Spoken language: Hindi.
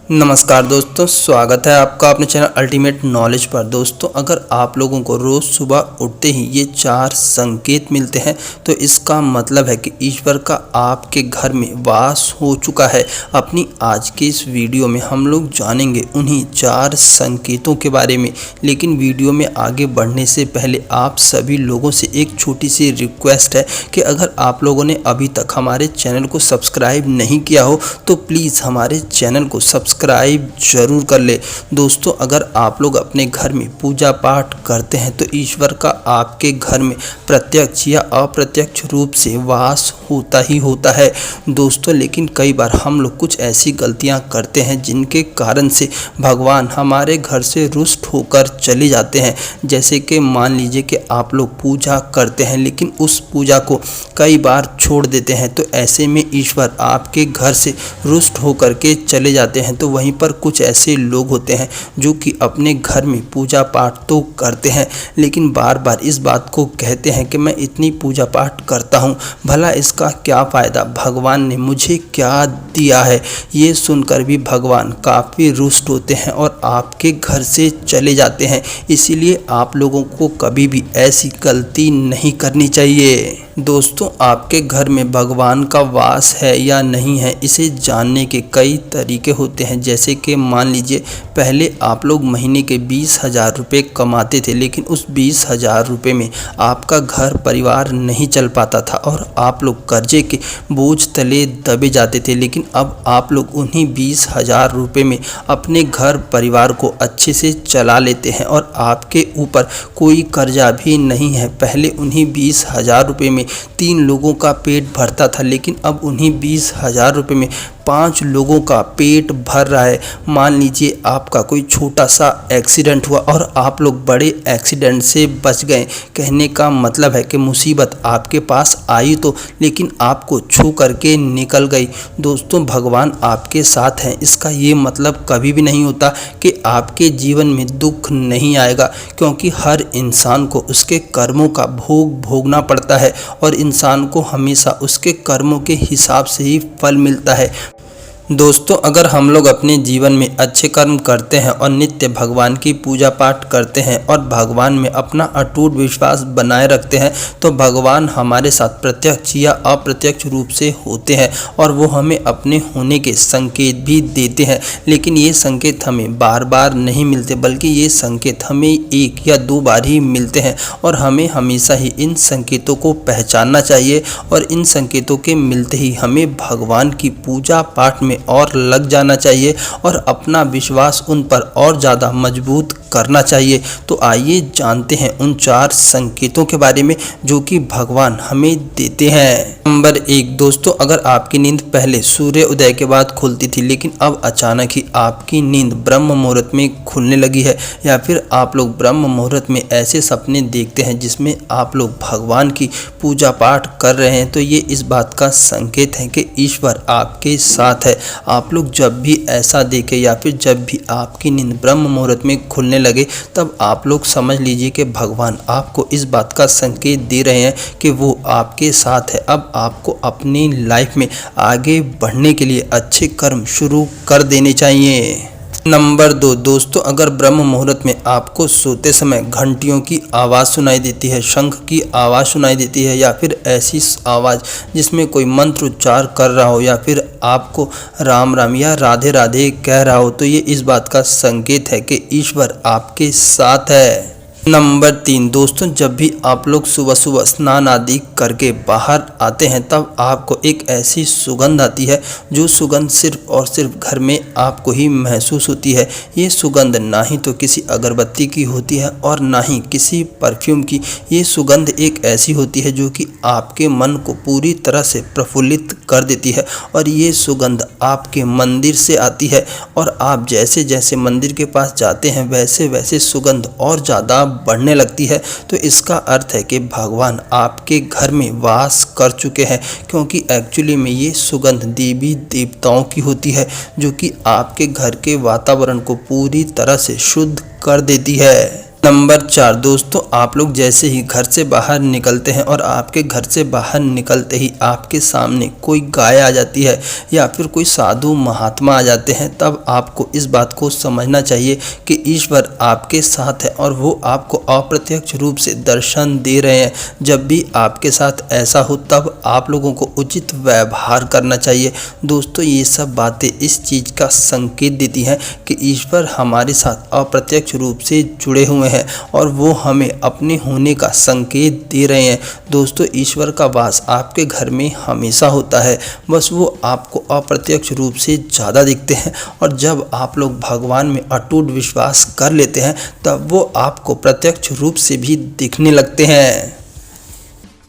नमस्कार दोस्तों, स्वागत है आपका अपने चैनल अल्टीमेट नॉलेज पर। दोस्तों, अगर आप लोगों को रोज़ सुबह उठते ही ये 4 संकेत मिलते हैं तो इसका मतलब है कि ईश्वर का आपके घर में वास हो चुका है। अपनी आज के इस वीडियो में हम लोग जानेंगे उन्हीं 4 संकेतों के बारे में। लेकिन वीडियो में आगे बढ़ने से पहले आप सभी लोगों से एक छोटी सी रिक्वेस्ट है कि अगर आप लोगों ने अभी तक हमारे चैनल को सब्सक्राइब नहीं किया हो तो प्लीज़ हमारे चैनल को सब्सक्राइब जरूर कर ले। दोस्तों, अगर आप लोग अपने घर में पूजा पाठ करते हैं तो ईश्वर का आपके घर में प्रत्यक्ष या अप्रत्यक्ष रूप से वास होता ही होता है दोस्तों। लेकिन कई बार हम लोग कुछ ऐसी गलतियां करते हैं जिनके कारण से भगवान हमारे घर से रुष्ट होकर चले जाते हैं। जैसे कि मान लीजिए कि आप लोग पूजा करते हैं लेकिन उस पूजा को कई बार छोड़ देते हैं, तो ऐसे में ईश्वर आपके घर से रुष्ट होकर के चले जाते हैं। तो वहीं पर कुछ ऐसे लोग होते हैं जो कि अपने घर में पूजा पाठ तो करते हैं लेकिन बार बार इस बात को कहते हैं कि मैं इतनी पूजा पाठ करता हूँ, भला इसका क्या फ़ायदा, भगवान ने मुझे क्या दिया है। ये सुनकर भी भगवान काफ़ी रुष्ट होते हैं और आपके घर से चले जाते हैं। इसीलिए आप लोगों को कभी भी ऐसी गलती नहीं करनी चाहिए। दोस्तों, आपके घर में भगवान का वास है या नहीं है, इसे जानने के कई तरीके होते हैं। जैसे कि मान लीजिए पहले आप लोग महीने के 20,000 रुपये कमाते थे, लेकिन उस 20,000 रुपये में आपका घर परिवार नहीं चल पाता था और आप लोग कर्जे के बोझ तले दबे जाते थे। लेकिन अब आप लोग उन्हीं 20,000 रुपये में अपने घर परिवार को अच्छे से चला लेते हैं और आपके ऊपर कोई कर्जा भी नहीं है। पहले उन्हीं 20,000 रुपये में 3 लोगों का पेट भरता था, लेकिन अब उन्हीं 20,000 रुपये में 5 लोगों का पेट भर रहा है। मान लीजिए आपका कोई छोटा सा एक्सीडेंट हुआ और आप लोग बड़े एक्सीडेंट से बच गए। कहने का मतलब है कि मुसीबत आपके पास आई तो, लेकिन आपको छू करके निकल गई। दोस्तों, भगवान आपके साथ हैं, इसका ये मतलब कभी भी नहीं होता कि आपके जीवन में दुख नहीं आएगा, क्योंकि हर इंसान को उसके कर्मों का भोग भोगना पड़ता है और इंसान को हमेशा उसके कर्मों के हिसाब से ही फल मिलता है। दोस्तों, अगर हम लोग अपने जीवन में अच्छे कर्म करते हैं और नित्य भगवान की पूजा पाठ करते हैं और भगवान में अपना अटूट विश्वास बनाए रखते हैं तो भगवान हमारे साथ प्रत्यक्ष या अप्रत्यक्ष रूप से होते हैं और वो हमें अपने होने के संकेत भी देते हैं। लेकिन ये संकेत हमें बार बार नहीं मिलते, बल्कि ये संकेत हमें 1 या 2 बार ही मिलते हैं और हमें हमेशा ही इन संकेतों को पहचानना चाहिए और इन संकेतों के मिलते ही हमें भगवान की पूजा पाठ में और लग जाना चाहिए और अपना विश्वास उन पर और ज़्यादा मजबूत करना चाहिए। तो आइए जानते हैं उन 4 संकेतों के बारे में जो कि भगवान हमें देते हैं। नंबर 1 दोस्तों, अगर आपकी नींद पहले सूर्य उदय के बाद खुलती थी लेकिन अब अचानक ही आपकी नींद ब्रह्म मुहूर्त में खुलने लगी है, या फिर आप लोग ब्रह्म मुहूर्त में ऐसे सपने देखते हैं जिसमें आप लोग भगवान की पूजा पाठ कर रहे हैं, तो ये इस बात का संकेत है कि ईश्वर आपके साथ है। आप लोग जब भी ऐसा देखें या फिर जब भी आपकी नींद ब्रह्म मुहूर्त में खुलने लगे, तब आप लोग समझ लीजिए कि भगवान आपको इस बात का संकेत दे रहे हैं कि वो आपके साथ है। अब आपको अपनी लाइफ में आगे बढ़ने के लिए अच्छे कर्म शुरू कर देने चाहिए। नंबर 2 दोस्तों, अगर ब्रह्म मुहूर्त में आपको सोते समय घंटियों की आवाज़ सुनाई देती है, शंख की आवाज़ सुनाई देती है, या फिर ऐसी आवाज़ जिसमें कोई मंत्र उच्चार कर रहा हो, या फिर आपको राम राम या राधे राधे कह रहा हो, तो ये इस बात का संकेत है कि ईश्वर आपके साथ है। नंबर 3 दोस्तों, जब भी आप लोग सुबह सुबह स्नान आदि करके बाहर आते हैं तब आपको एक ऐसी सुगंध आती है जो सुगंध सिर्फ और सिर्फ घर में आपको ही महसूस होती है। ये सुगंध ना ही तो किसी अगरबत्ती की होती है और ना ही किसी परफ्यूम की। ये सुगंध एक ऐसी होती है जो कि आपके मन को पूरी तरह से प्रफुल्लित कर देती है और ये सुगंध आपके मंदिर से आती है और आप जैसे जैसे मंदिर के पास जाते हैं वैसे वैसे सुगंध और ज़्यादा बढ़ने लगती है। तो इसका अर्थ है कि भगवान आपके घर में वास कर चुके हैं, क्योंकि एक्चुअली में ये सुगंध देवी देवताओं की होती है जो कि आपके घर के वातावरण को पूरी तरह से शुद्ध कर देती है। नंबर 4 दोस्तों, आप लोग जैसे ही घर से बाहर निकलते हैं और आपके घर से बाहर निकलते ही आपके सामने कोई गाय आ जाती है या फिर कोई साधु महात्मा आ जाते हैं, तब आपको इस बात को समझना चाहिए कि ईश्वर आपके साथ है और वो आपको अप्रत्यक्ष रूप से दर्शन दे रहे हैं। जब भी आपके साथ ऐसा हो तब आप लोगों को उचित व्यवहार करना चाहिए। दोस्तों, ये सब बातें इस चीज़ का संकेत देती हैं कि ईश्वर हमारे साथ अप्रत्यक्ष रूप से जुड़े हुए हैं और वो हमें अपने होने का संकेत दे रहे हैं। दोस्तों, ईश्वर का वास आपके घर में हमेशा होता है, बस वो आपको अप्रत्यक्ष रूप से ज़्यादा दिखते हैं और जब आप लोग भगवान में अटूट विश्वास कर लेते हैं तब वो आपको प्रत्यक्ष रूप से भी दिखने लगते हैं।